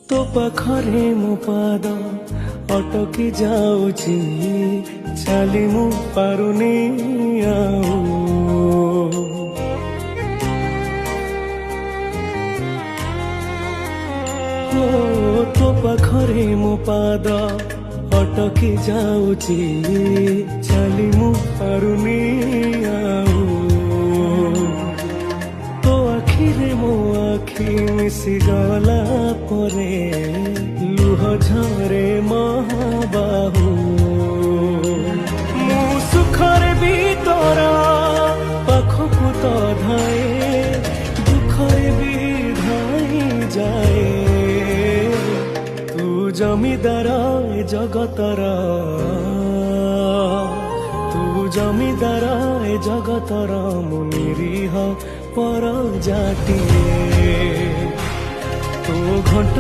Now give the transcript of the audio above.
तो पाखरे मो पाद अटकी जाऊची चाली मु पारुनी आऊ तो पाखरे मो पाद अटकी जाऊची चाली मु पारुनी आऊ तो आखिरे मो आखि मिसी गला परे लुह झरे महाबाहु मु सुखरे भी तोरा पाखकु तो धाए दुखरे भी धाई जाए तू जमीदार ए जगतर तू जमीदार ए जगतर मु निरीह पर जातिए तो घंट